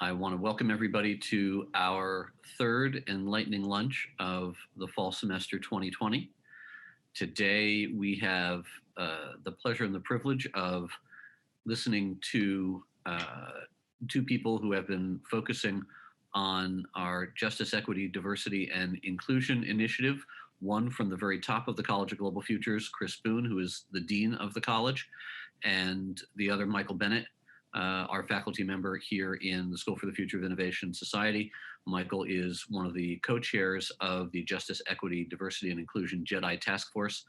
I want to welcome everybody to our third Enlightening lunch of the fall semester 2020. Today we have the pleasure and the privilege of listening to two people who have been focusing on our Justice, Equity, Diversity, and Inclusion initiative. One from the very top of the College of Global Futures, Chris Boone, who is the Dean of the college, and the other, Michael Bennett, our faculty member here in the School for the Future of Innovation Society. Michael is one of the co-chairs of the Justice, Equity, Diversity, and Inclusion Jedi Task Force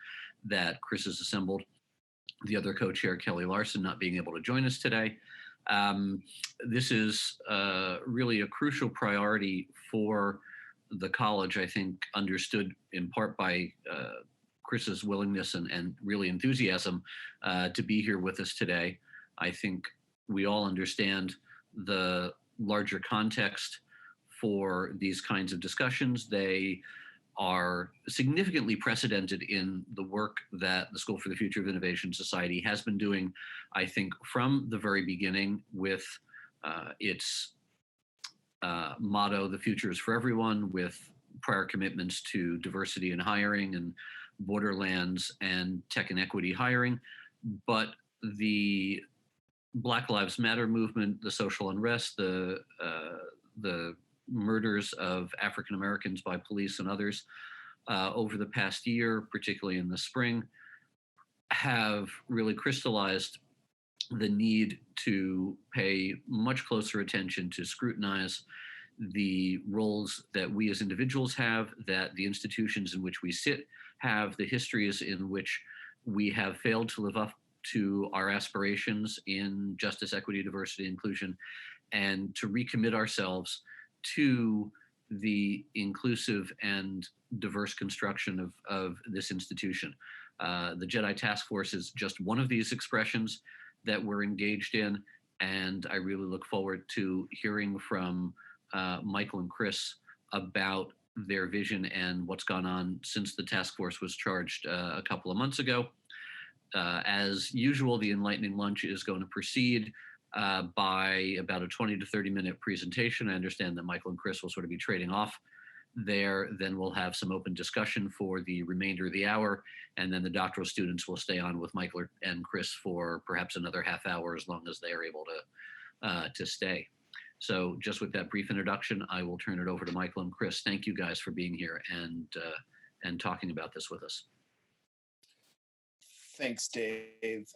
that Chris has assembled. The other co-chair, Kelly Larson, not being able to join us today. This is really a crucial priority for the college, I think, understood in part by Chris's willingness and really enthusiasm to be here with us today. I think we all understand the larger context for these kinds of discussions. They are significantly precedented in the work that the School for the Future of Innovation Society has been doing, I think, from the very beginning with its motto, "The future is for everyone," with prior commitments to diversity in hiring and borderlands and tech and equity hiring. But the Black Lives Matter movement, the social unrest, the murders of African Americans by police and others over the past year, particularly in the spring, have really crystallized the need to pay much closer attention to scrutinize the roles that we as individuals have, that the institutions in which we sit have, the histories in which we have failed to live up to our aspirations in justice, equity, diversity, inclusion, and to recommit ourselves to the inclusive and diverse construction of this institution. The Jedi Task Force is just one of these expressions that we're engaged in, and I really look forward to hearing from Michael and Chris about their vision and what's gone on since the task force was charged a couple of months ago. As usual, the Enlightening Lunch is going to proceed by about a 20 to 30 minute presentation. I understand that Michael and Chris will sort of be trading off there. Then we'll have some open discussion for the remainder of the hour. And then the doctoral students will stay on with Michael and Chris for perhaps another half hour, as long as they are able to stay. So just with that brief introduction, I will turn it over to Michael and Chris. Thank you guys for being here and talking about this with us. Thanks, Dave,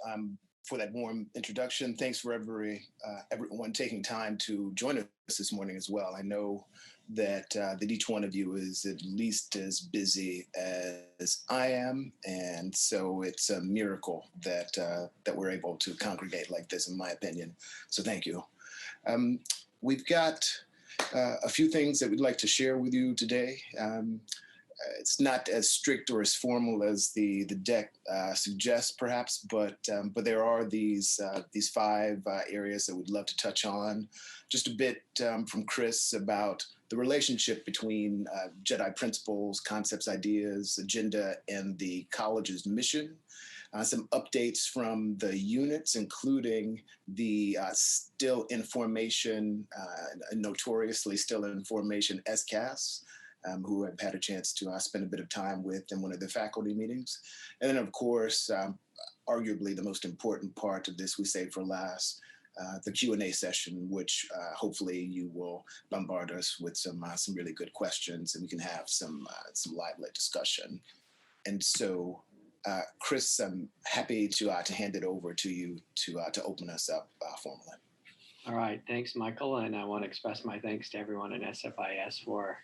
for that warm introduction. Thanks for everyone taking time to join us this morning as well. I know that each one of you is at least as busy as I am, and so it's a miracle that we're able to congregate like this, in my opinion. So thank you. We've got a few things that we'd like to share with you today. It's not as strict or as formal as the deck suggests, perhaps, but there are these 5 areas that we'd love to touch on. Just a bit from Chris about the relationship between Jedi principles, concepts, ideas, agenda, and the college's mission. Some updates from the units, including the still in formation, notoriously still in formation SCAS. Who I've had a chance to spend a bit of time with in one of the faculty meetings. And then, of course, arguably the most important part of this we saved for last, the Q&A session, which hopefully you will bombard us with some really good questions, and we can have some lively discussion. And so, Chris, I'm happy to hand it over to you to open us up formally. All right, thanks, Michael, and I want to express my thanks to everyone in SFIS for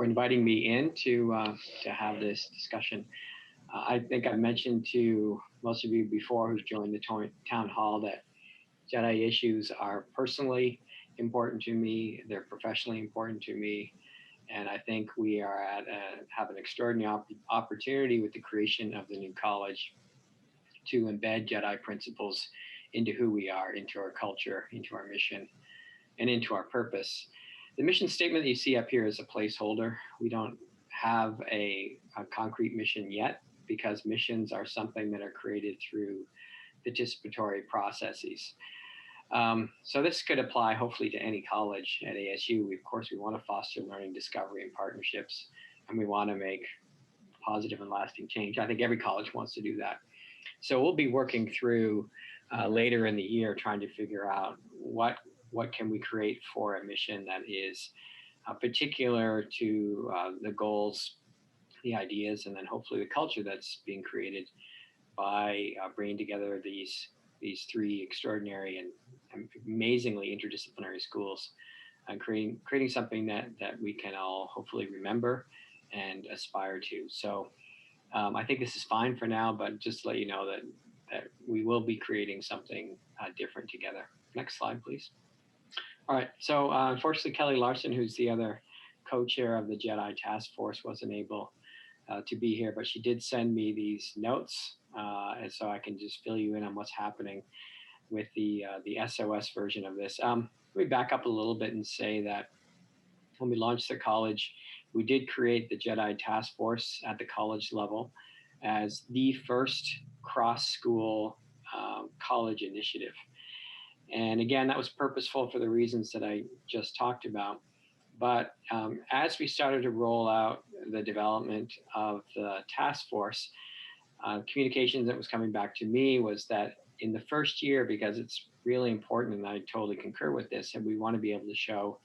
inviting me in to have this discussion. I think I've mentioned to most of you before who've joined the town hall that Jedi issues are personally important to me, they're professionally important to me, and I think we are have an extraordinary opportunity with the creation of the new college to embed Jedi principles into who we are, into our culture, into our mission, and into our purpose. The mission statement that you see up here is a placeholder. We don't have a concrete mission yet, because missions are something that are created through participatory processes. So this could apply hopefully to any college at ASU. Of course, we want to foster learning, discovery, and partnerships, and we want to make positive and lasting change. I think every college wants to do that. So we'll be working through later in the year, trying to figure out what can we create for a mission that is particular to the goals, the ideas, and then hopefully the culture that's being created by bringing together these three extraordinary and amazingly interdisciplinary schools, and creating something that we can all hopefully remember and aspire to. So I think this is fine for now, but just to let you know that we will be creating something different together. Next slide, please. All right. So unfortunately, Kelly Larson, who's the other co-chair of the Jedi Task Force, wasn't able to be here, but she did send me these notes, and so I can just fill you in on what's happening with the SOS version of this. Let me back up a little bit and say that when we launched the college, we did create the Jedi Task Force at the college level as the first cross-school college initiative. And again, that was purposeful for the reasons that I just talked about. But as we started to roll out the development of the task force, communications that was coming back to me was that in the first year, because it's really important, and I totally concur with this, and we want to be able to show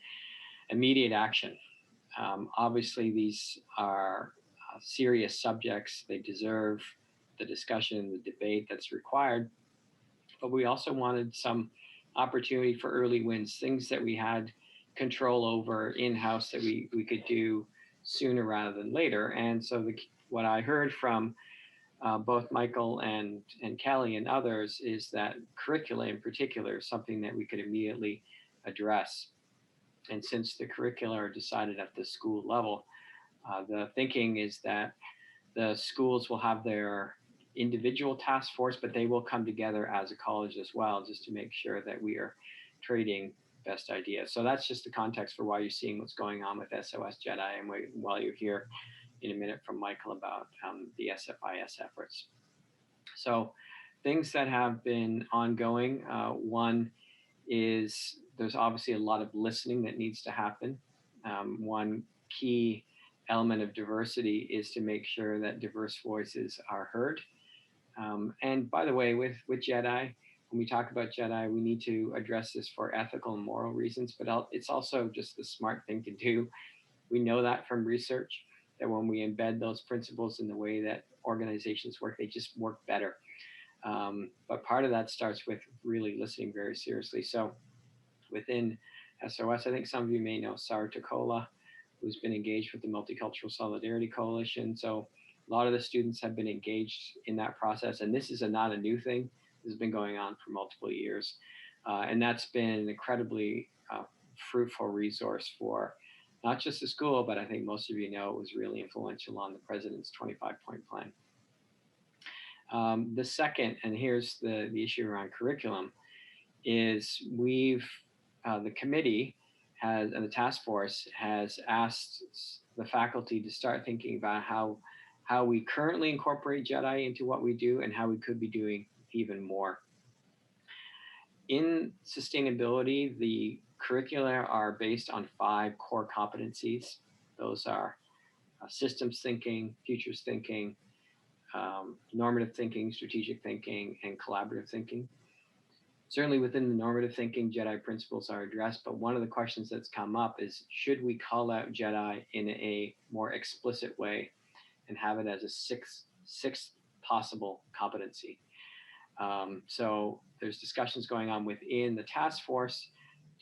immediate action. Obviously, these are serious subjects. They deserve the discussion, the debate that's required. But we also wanted some opportunity for early wins, things that we had control over in-house that we could do sooner rather than later. And so what I heard from both Michael and Kelly and others is that curricula in particular is something that we could immediately address. And since the curricula are decided at the school level, the thinking is that the schools will have their individual task force, but they will come together as a college as well, just to make sure that we are trading best ideas. So that's just the context for why you're seeing what's going on with SOS Jedi, and while you're here in a minute from Michael about the SFIS efforts. So things that have been ongoing, one is there's obviously a lot of listening that needs to happen. One key element of diversity is to make sure that diverse voices are heard. And by the way, with Jedi, when we talk about Jedi, we need to address this for ethical and moral reasons, but it's also just the smart thing to do. We know that from research, that when we embed those principles in the way that organizations work, they just work better. But part of that starts with really listening very seriously. So within SOS, I think some of you may know Sarah Tokola, who's been engaged with the Multicultural Solidarity Coalition. So a lot of the students have been engaged in that process. And this is not a new thing. This has been going on for multiple years. And that's been an incredibly fruitful resource for not just the school, but I think most of you know it was really influential on the president's 25-point plan. The second, and here's the issue around curriculum, is the committee has, and the task force has asked the faculty to start thinking about how we currently incorporate Jedi into what we do and how we could be doing even more. In sustainability, the curricula are based on 5 core competencies. Those are systems thinking, futures thinking, normative thinking, strategic thinking, and collaborative thinking. Certainly within the normative thinking, Jedi principles are addressed, but one of the questions that's come up is, should we call out Jedi in a more explicit way and have it as a sixth possible competency? So there's discussions going on within the task force,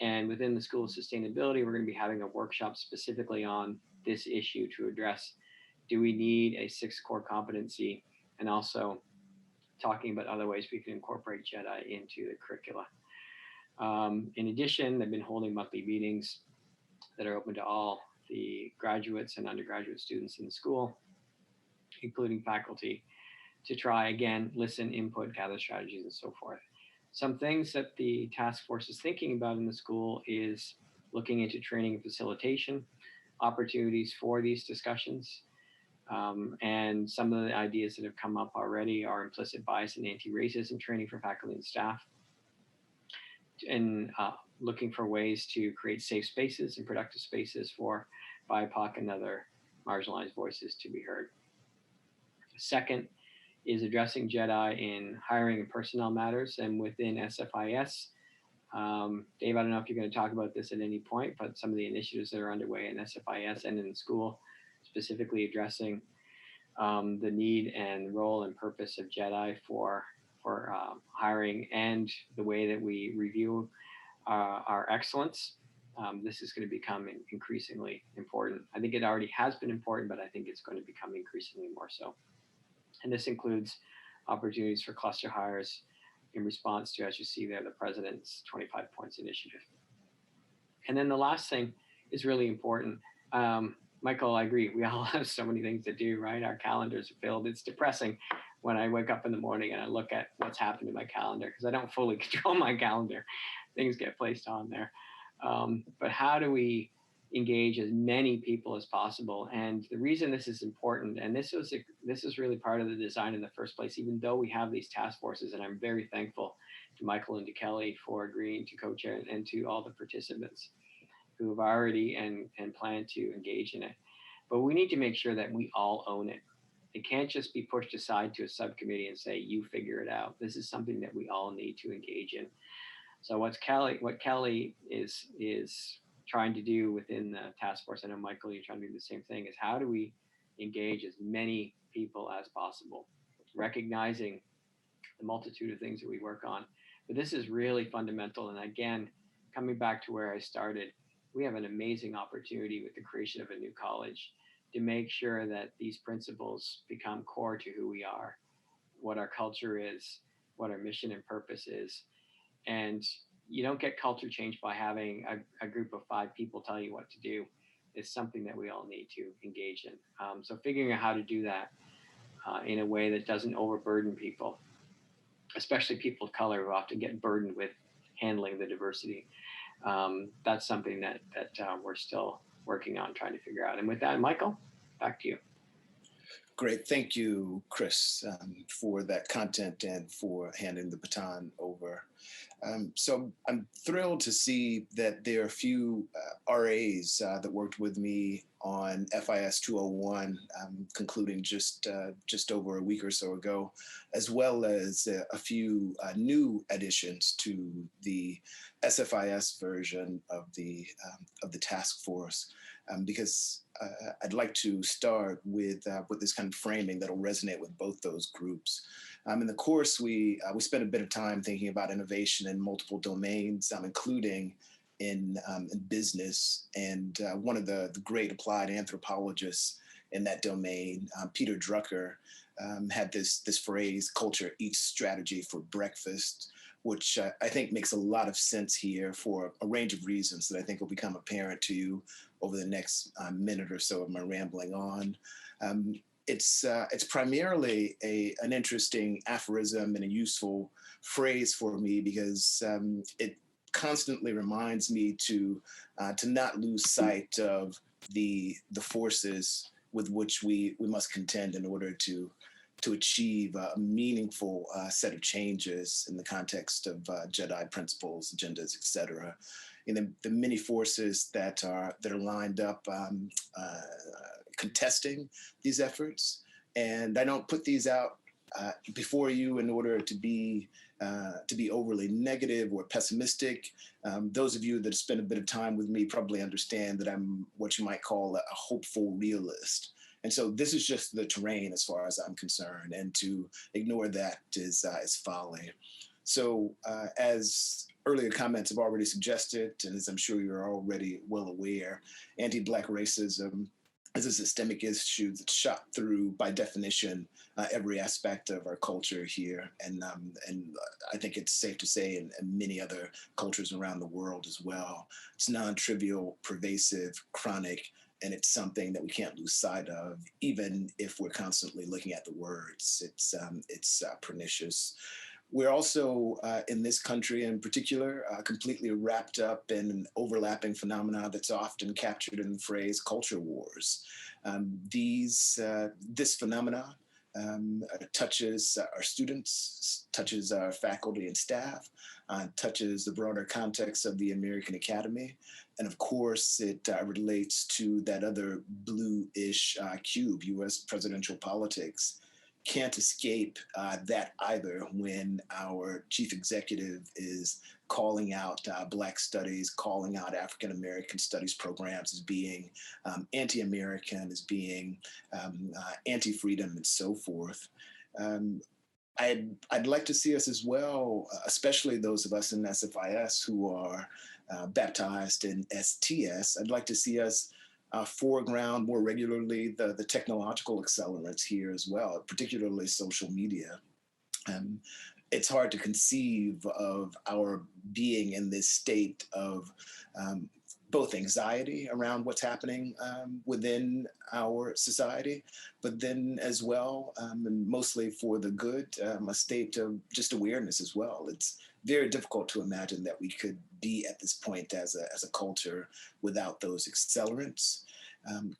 and within the School of Sustainability, we're going to be having a workshop specifically on this issue to address, do we need a 6th core competency, and also talking about other ways we can incorporate Jedi into the curricula. In addition, they've been holding monthly meetings that are open to all the graduates and undergraduate students in the school, including faculty, to try, again, listen, input, gather strategies, and so forth. Some things that the task force is thinking about in the school is looking into training and facilitation, opportunities for these discussions. And some of the ideas that have come up already are implicit bias and anti-racism training for faculty and staff. in looking for ways to create safe spaces and productive spaces for BIPOC and other marginalized voices to be heard. Second is addressing Jedi in hiring and personnel matters, and within SFIS. Dave, I don't know if you're going to talk about this at any point, but some of the initiatives that are underway in SFIS and in the school, specifically addressing the need and role and purpose of Jedi for hiring and the way that we review our excellence. This is going to become increasingly important. I think it already has been important, but I think it's going to become increasingly more so. And this includes opportunities for cluster hires in response to, as you see there, the President's 25 Points Initiative. And then the last thing is really important. Michael, I agree. We all have so many things to do, right? Our calendars are filled. It's depressing when I wake up in the morning and I look at what's happened in my calendar because I don't fully control my calendar. Things get placed on there. But how do we engage as many people as possible? And the reason this is important, and this is really part of the design in the first place, even though we have these task forces, and I'm very thankful to Michael and to Kelly for agreeing to co-chair and to all the participants who have already and plan to engage in it. But we need to make sure that we all own it. It can't just be pushed aside to a subcommittee and say, you figure it out. This is something that we all need to engage in. So what Kelly is trying to do within the task force, I know Michael, you're trying to do the same thing, is how do we engage as many people as possible, recognizing the multitude of things that we work on. But this is really fundamental. And again, coming back to where I started, we have an amazing opportunity with the creation of a new college to make sure that these principles become core to who we are, what our culture is, what our mission and purpose is. And you don't get culture change by having a group of 5 people tell you what to do. It's something that we all need to engage in. So figuring out how to do that in a way that doesn't overburden people, especially people of color who often get burdened with handling the diversity. That's something that we're still working on trying to figure out. And with that, Michael, back to you. Great. Thank you, Chris, for that content and for handing the baton over. So I'm thrilled to see that there are a few RAs that worked with me on FIS 201, concluding just over a week or so ago, as well as a few new additions to the SFIS version of the task force, because I'd like to start with this kind of framing that'll resonate with both those groups. In the course, we spent a bit of time thinking about innovation in multiple domains, including in business. And one of the great applied anthropologists in that domain, Peter Drucker, had this phrase, "Culture eats strategy for breakfast," which I think makes a lot of sense here for a range of reasons that I think will become apparent to you over the next minute or so of my rambling on. It's primarily an interesting aphorism and a useful phrase for me because it constantly reminds me to not lose sight of the forces with which we must contend in order to achieve a meaningful set of changes in the context of Jedi principles, agendas, et cetera. And the many forces that are lined up contesting these efforts. And I don't put these out before you in order to be overly negative or pessimistic. Those of you that spend a bit of time with me probably understand that I'm what you might call a hopeful realist. And so this is just the terrain as far as I'm concerned, and to ignore that is folly. So as earlier comments have already suggested, and as I'm sure you're already well aware, anti-Black racism is a systemic issue that's shot through, by definition, every aspect of our culture here. And I think it's safe to say in many other cultures around the world as well. It's non-trivial, pervasive, chronic, and it's something that we can't lose sight of, even if we're constantly looking at the words. It's pernicious. We're also, in this country in particular, completely wrapped up in an overlapping phenomena that's often captured in the phrase culture wars. This phenomena touches our students, touches our faculty and staff, touches the broader context of the American Academy. And of course, it relates to that other blue-ish cube, US presidential politics. Can't escape that either when our chief executive is calling out Black studies, calling out African American studies programs as being anti-American, as being anti-freedom, and so forth. Um, I'd like to see us as well, especially those of us in SFIS who are baptized in STS. I'd like to see us foreground more regularly the technological accelerants here as well, particularly social media. Um, it's hard to conceive of our being in this state of both anxiety around what's happening within our society, but then as well, and mostly for the good, a state of just awareness as well. It's very difficult to imagine that we could be at this point as a culture without those accelerants.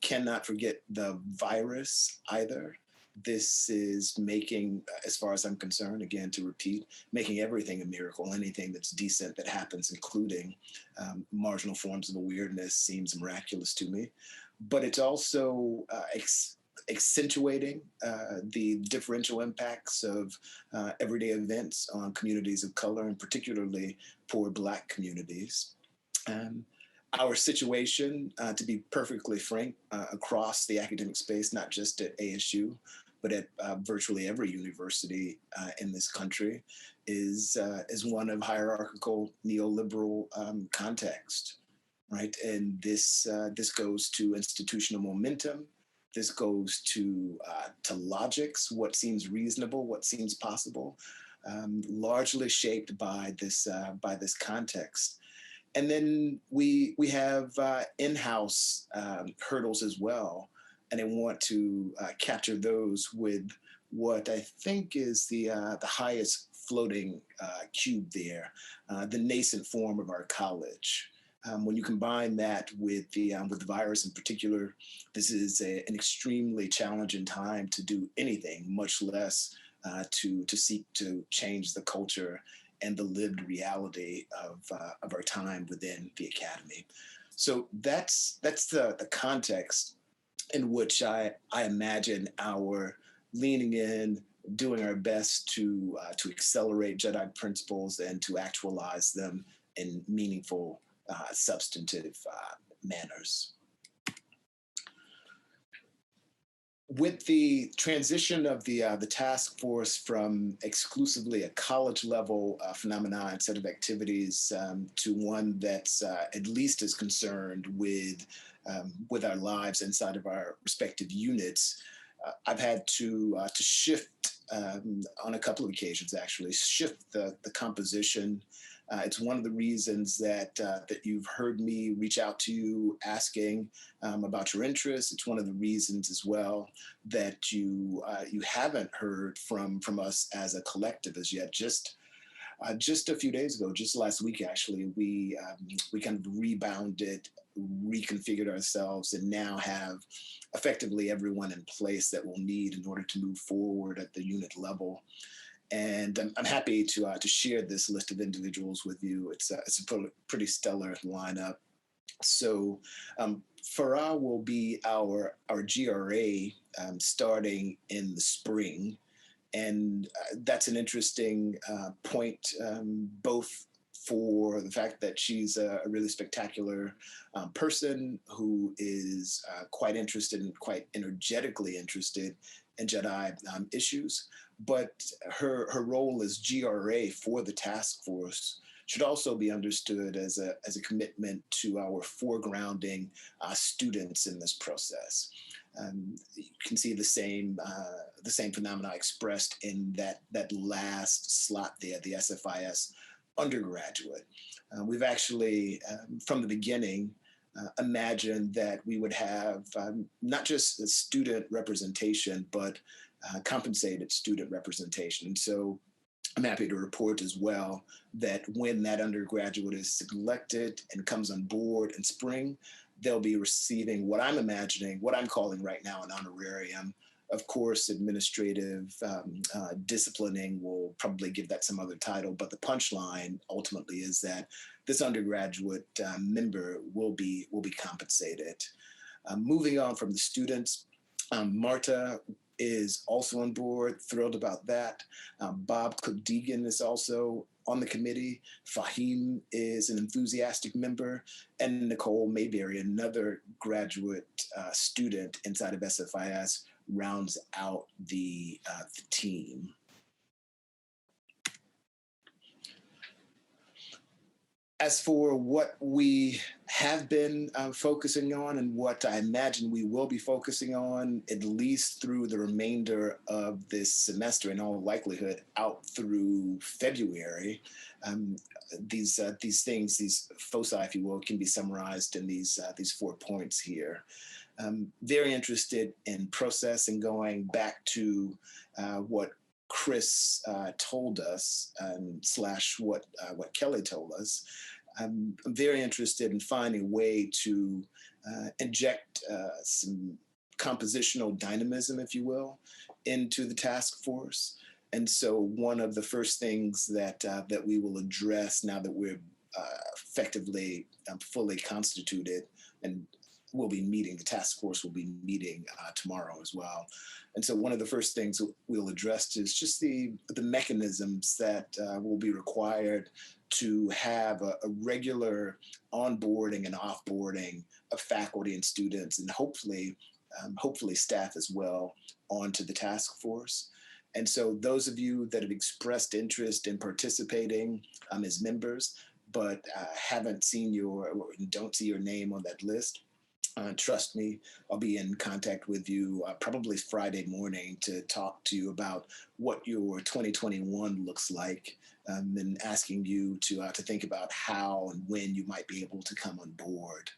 Cannot forget the virus either. This is making, as far as I'm concerned, again, to repeat, making everything a miracle. Anything that's decent that happens, including marginal forms of awareness, seems miraculous to me. But it's also accentuating the differential impacts of everyday events on communities of color, and particularly poor Black communities. Our situation, to be perfectly frank, across the academic space, not just at ASU, but at virtually every university in this country, is one of hierarchical neoliberal context, right? And this goes to institutional momentum. This goes to logics, what seems reasonable, what seems possible, largely shaped by this context. And then we have in-house hurdles as well, and I want to capture those with what I think is the highest floating cube there, the nascent form of our college. When you combine that with the virus in particular, this is an extremely challenging time to do anything, much less to seek to change the culture and the lived reality of our time within the academy. So that's the context in which I imagine our leaning in, doing our best to accelerate Jedi principles and to actualize them in meaningful, substantive manners. With the transition of the task force from exclusively a college level phenomenon and set of activities to one that's at least as concerned with our lives inside of our respective units, I've had to shift on a couple of occasions, actually, shift the composition. It's one of the reasons that you've heard me reach out to you asking about your interests. It's one of the reasons as well that you haven't heard from us as a collective as yet. Just a few days ago, just last week, actually, we kind of rebounded, reconfigured ourselves, and now have effectively everyone in place that we'll need in order to move forward at the unit level. And I'm happy to share this list of individuals with you. It's a pretty stellar lineup. So Farah will be our GRA starting in the spring. And that's an interesting point, both for the fact that she's a really spectacular person who is quite interested and quite energetically interested in Jedi issues, but her role as GRA for the task force should also be understood as a commitment to our foregrounding students in this process. You can see the same phenomena expressed in that last slot there, the SFIS undergraduate. We've actually, from the beginning, imagined that we would have not just a student representation, but compensated student representation. And so I'm happy to report as well that when that undergraduate is selected and comes on board in spring, they'll be receiving what I'm imagining, what I'm calling right now an honorarium Of course, administrative disciplining will probably give that some other title, but the punchline ultimately is that this undergraduate member will be compensated. Moving on from the students, Marta is also on board, thrilled about that. Bob Cook-Deegan is also on the committee. Fahim is an enthusiastic member, and Nicole Mayberry, another graduate student inside of SFIS, rounds out the team. As for what we have been focusing on and what I imagine we will be focusing on, at least through the remainder of this semester, in all likelihood, out through February, these things, these foci, if you will, can be summarized in these 4 points here. Very interested in process and going back to what Chris told us, slash what Kelly told us. I'm very interested in finding a way to inject some compositional dynamism, if you will, into the task force. And so one of the first things that we will address now that we're effectively fully constituted, and we'll be meeting, the task force will be meeting tomorrow as well. And so one of the first things we'll address is just the mechanisms that will be required to have a regular onboarding and offboarding of faculty and students, and hopefully staff as well, onto the task force. And so those of you that have expressed interest in participating as members, but haven't seen don't see your name on that list, trust me, I'll be in contact with you probably Friday morning to talk to you about what your 2021 looks like, and asking you to think about how and when you might be able to come on board.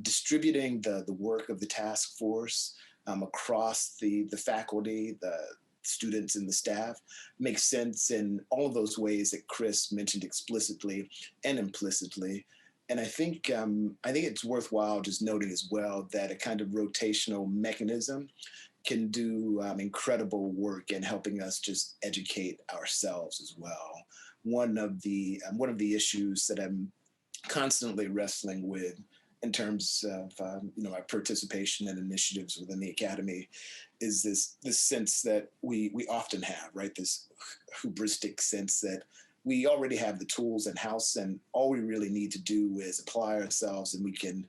Distributing the work of the task force across the faculty, the students, and the staff makes sense in all of those ways that Chris mentioned explicitly and implicitly. And I think it's worthwhile just noting as well that a kind of rotational mechanism can do incredible work in helping us just educate ourselves as well. One of the issues that I'm constantly wrestling with in terms of our participation in initiatives within the academy is this sense that we often have, right? This hubristic sense that we already have the tools in house, and all we really need to do is apply ourselves, and we can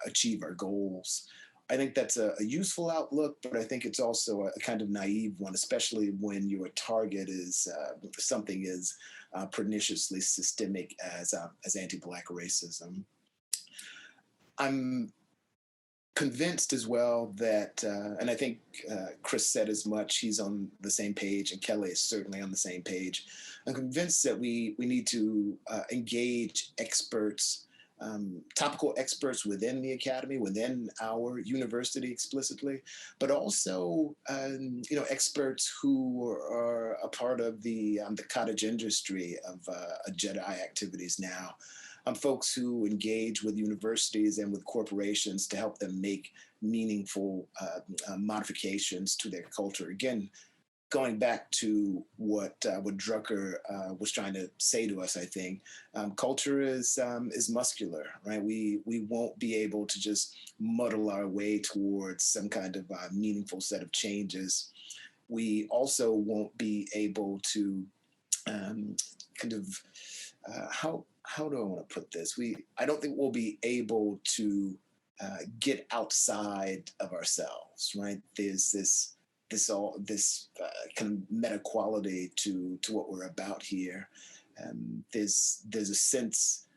achieve our goals. I think that's a useful outlook, but I think it's also a kind of naive one, especially when your target is something as perniciously systemic as anti-Black racism. I'm convinced as well that, and I think Chris said as much, he's on the same page, and Kelly is certainly on the same page. I'm convinced that we need to engage experts, topical experts within the academy, within our university explicitly, but also, experts who are a part of the cottage industry of Jedi activities now. Folks who engage with universities and with corporations to help them make meaningful modifications to their culture. Again, going back to what Drucker was trying to say to us, I think culture is muscular, right? We won't be able to just muddle our way towards some kind of meaningful set of changes. We also won't be able to how do I want to put this? I don't think we'll be able to get outside of ourselves, right? There's this kind of meta quality to what we're about here. There's a sense.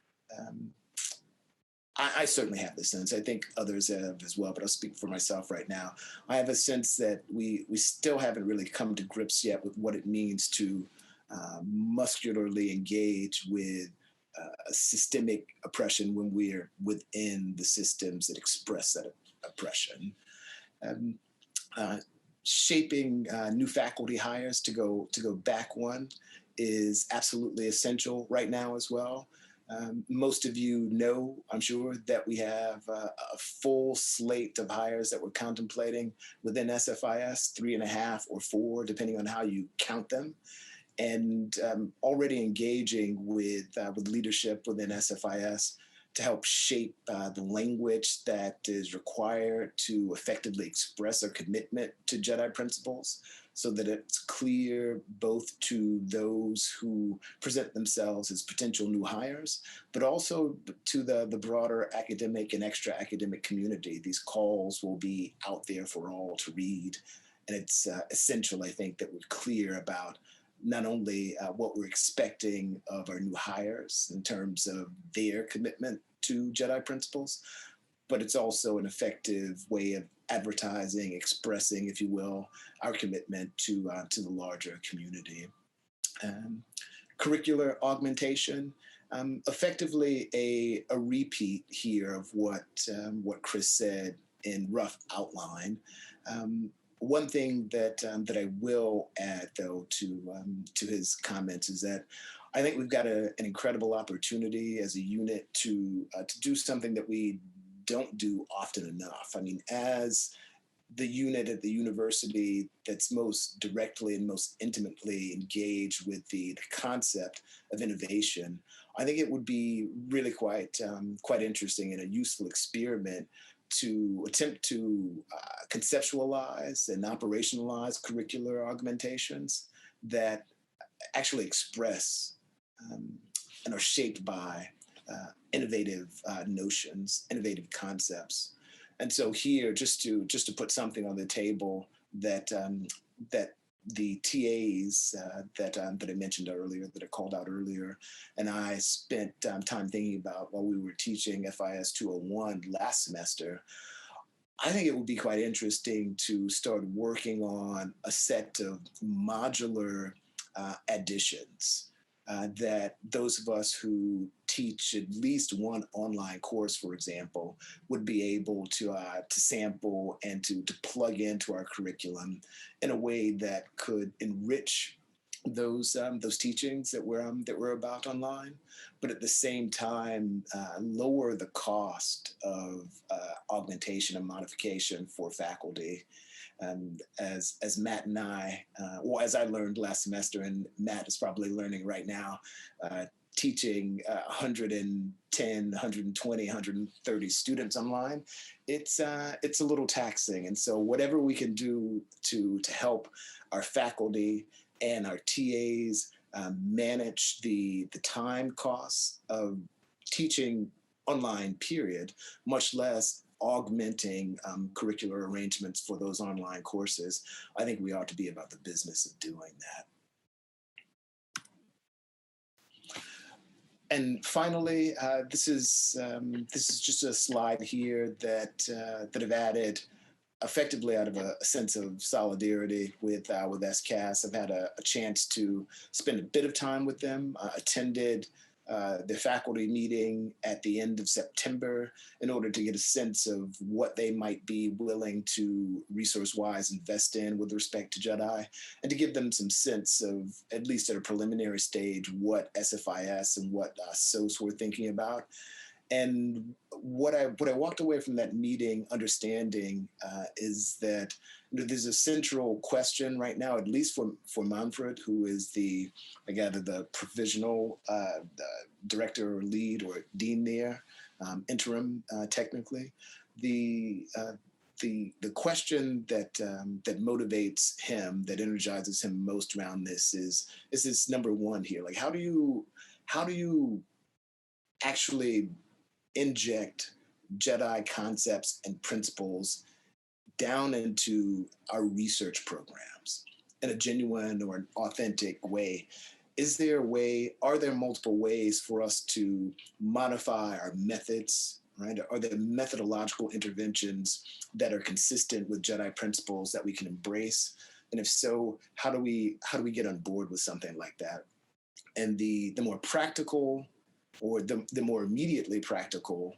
I certainly have this sense. I think others have as well, but I'll speak for myself right now. I have a sense that we still haven't really come to grips yet with what it means to muscularly engage with systemic oppression when we're within the systems that express that oppression. Shaping new faculty hires to go back one is absolutely essential right now as well. Most of you know, I'm sure, that we have a full slate of hires that we're contemplating within SFIS, 3.5 or 4, depending on how you count them, and already engaging with leadership within SFIS to help shape the language that is required to effectively express our commitment to Jedi principles, so that it's clear both to those who present themselves as potential new hires, but also to the broader academic and extra academic community. These calls will be out there for all to read. And it's essential, I think, that we're clear about not only what we're expecting of our new hires in terms of their commitment to Jedi principles, but it's also an effective way of advertising, expressing, if you will, our commitment to the larger community. Curricular augmentation, effectively a repeat here of what Chris said in rough outline. One thing that I will add, though, to his comments is that I think we've got an incredible opportunity as a unit to do something that we don't do often enough. I mean, as the unit at the university that's most directly and most intimately engaged with the concept of innovation, I think it would be really quite interesting and a useful experiment to attempt to conceptualize and operationalize curricular augmentations that actually express and are shaped by innovative notions, innovative concepts. And so here, just to put something on the table that the TAs that I mentioned earlier, that I called out earlier, and I spent time thinking about while we were teaching FIS 201 last semester. I think it would be quite interesting to start working on a set of modular additions that those of us who teach at least one online course, for example, would be able to sample and to plug into our curriculum in a way that could enrich those teachings that we're about online, but at the same time lower the cost of augmentation and modification for faculty. As Matt and I, well, as I learned last semester, and Matt is probably learning right now, teaching 110, 120, 130 students online, it's a little taxing. And so whatever we can do to help our faculty and our TAs manage the time costs of teaching online, period, much less augmenting curricular arrangements for those online courses, I think we ought to be about the business of doing that. And finally, this is just a slide here that I've added effectively out of a sense of solidarity with SCAS. I've had a chance to spend a bit of time with them. Attended the faculty meeting at the end of September in order to get a sense of what they might be willing to resource-wise invest in with respect to Jedi, and to give them some sense of, at least at a preliminary stage, what SFIS and what SOS were thinking about. And what I walked away from that meeting understanding is that there's a central question right now, at least for Manfred, who is the provisional director or lead or dean there, interim technically. The question that motivates him, that energizes him most around this is this number one here. Like, how do you actually inject Jedi concepts and principles down into our research programs in a genuine or an authentic way? Are there multiple ways for us to modify our methods, right? Are there methodological interventions that are consistent with Jedi principles that we can embrace? And if so, how do we get on board with something like that? And the more practical, or the more immediately practical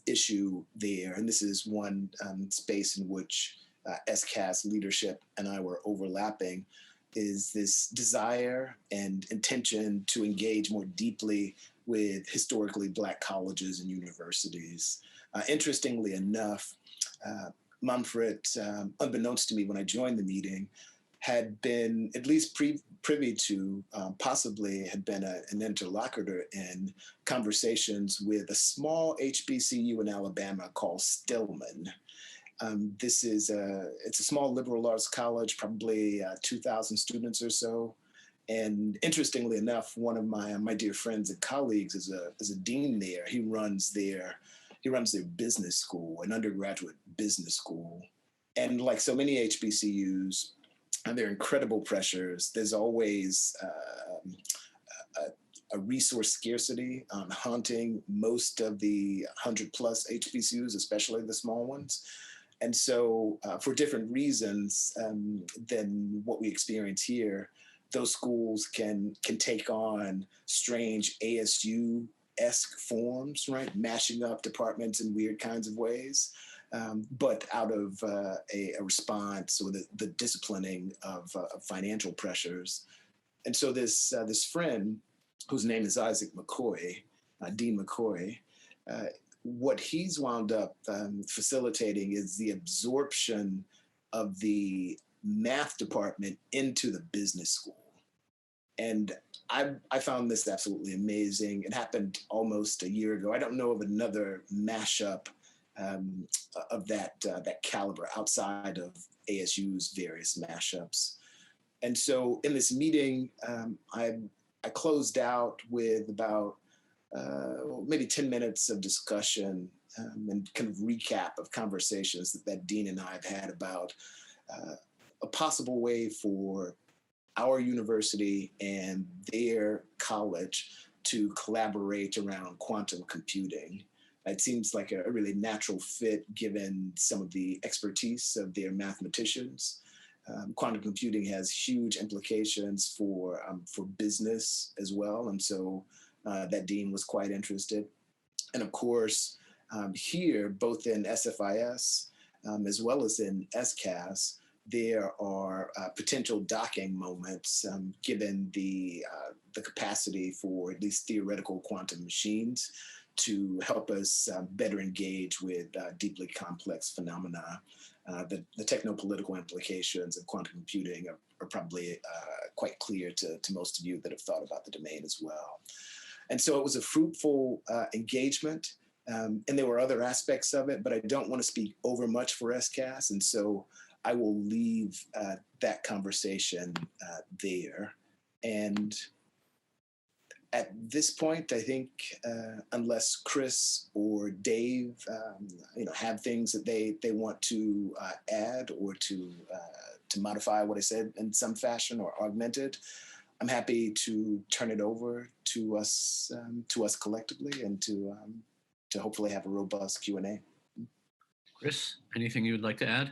issue there, and this is one space in which SCAS leadership and I were overlapping, is this desire and intention to engage more deeply with historically Black colleges and universities. Interestingly enough, Manfred, unbeknownst to me when I joined the meeting, had been at least privy to, possibly had been an interlocutor in conversations with a small HBCU in Alabama called Stillman. It's a small liberal arts college, probably 2,000 students or so. And interestingly enough, one of my dear friends and colleagues is a dean there. He runs their business school, an undergraduate business school. And like so many HBCUs, there are incredible pressures. There's always a resource scarcity haunting most of the 100+ HBCUs, especially the small ones. And so for different reasons than what we experience here, those schools can take on strange ASU-esque forms, right? Mashing up departments in weird kinds of ways, but out of a response or the disciplining of financial pressures. And so this friend, whose name is Isaac McCoy, Dean McCoy, what he's wound up facilitating is the absorption of the math department into the business school. And I found this absolutely amazing. It happened almost a year ago. I don't know of another mashup of that caliber outside of ASU's various mashups. And so in this meeting, I closed out with about maybe 10 minutes of discussion and kind of recap of conversations that Dean and I have had about a possible way for our university and their college to collaborate around quantum computing. It seems like a really natural fit given some of the expertise of their mathematicians. Quantum computing has huge implications for business as well. And so that dean was quite interested. And of course, here, both in SFIS as well as in SCAS, there are potential docking moments given the capacity for at least theoretical quantum machines to help us better engage with deeply complex phenomena. The techno-political implications of quantum computing are probably quite clear to most of you that have thought about the domain as well. And so it was a fruitful engagement, and there were other aspects of it, but I don't want to speak over much for SCAS, and so I will leave that conversation there. And at this point, I think unless Chris or Dave, have things that they want to add or to modify what I said in some fashion or augment it, I'm happy to turn it over to us collectively and to hopefully have a robust Q&A. Chris, anything you would like to add?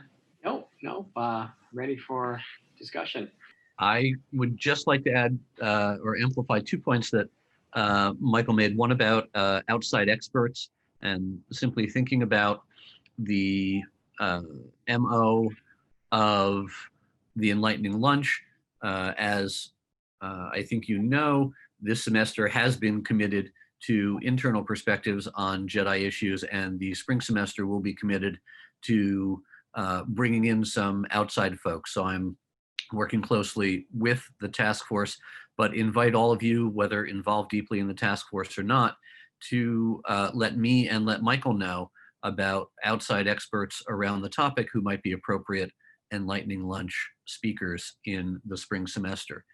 No, ready for discussion. I would just like to add or amplify 2 points that Michael made. One about outside experts and simply thinking about the MO of the Enlightening Lunch. As I think you know, this semester has been committed to internal perspectives on Jedi issues, and the spring semester will be committed to bringing in some outside folks. So I'm working closely with the task force, but invite all of you, whether involved deeply in the task force or not, to let me and let Michael know about outside experts around the topic who might be appropriate Enlightening Lunch speakers in the spring semester.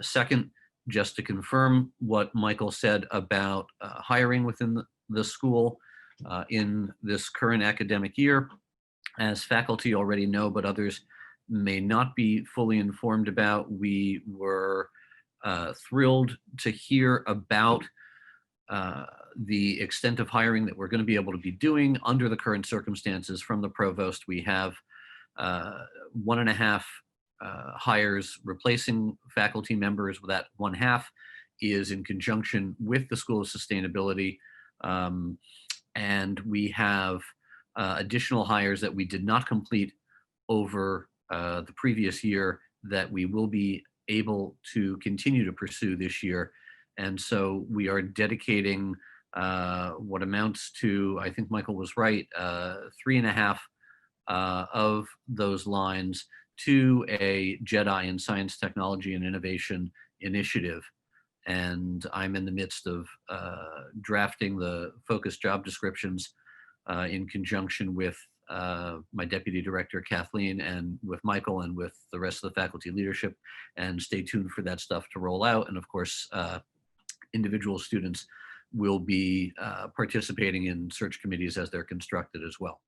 Second, just to confirm what Michael said about hiring within the school in this current academic year, as faculty already know, but others may not be fully informed about, we were thrilled to hear about the extent of hiring that we're going to be able to be doing under the current circumstances from the provost. We have 1.5 hires replacing faculty members. That 1/2 is in conjunction with the School of Sustainability. And we have additional hires that we did not complete over the previous year that we will be able to continue to pursue this year. And so we are dedicating what amounts to, I think Michael was right, 3.5 of those lines to a Jedi in science, technology, and innovation initiative. And I'm in the midst of drafting the focus job descriptions in conjunction with my deputy director, Kathleen, and with Michael and with the rest of the faculty leadership. And stay tuned for that stuff to roll out. And of course, individual students will be participating in search committees as they're constructed as well.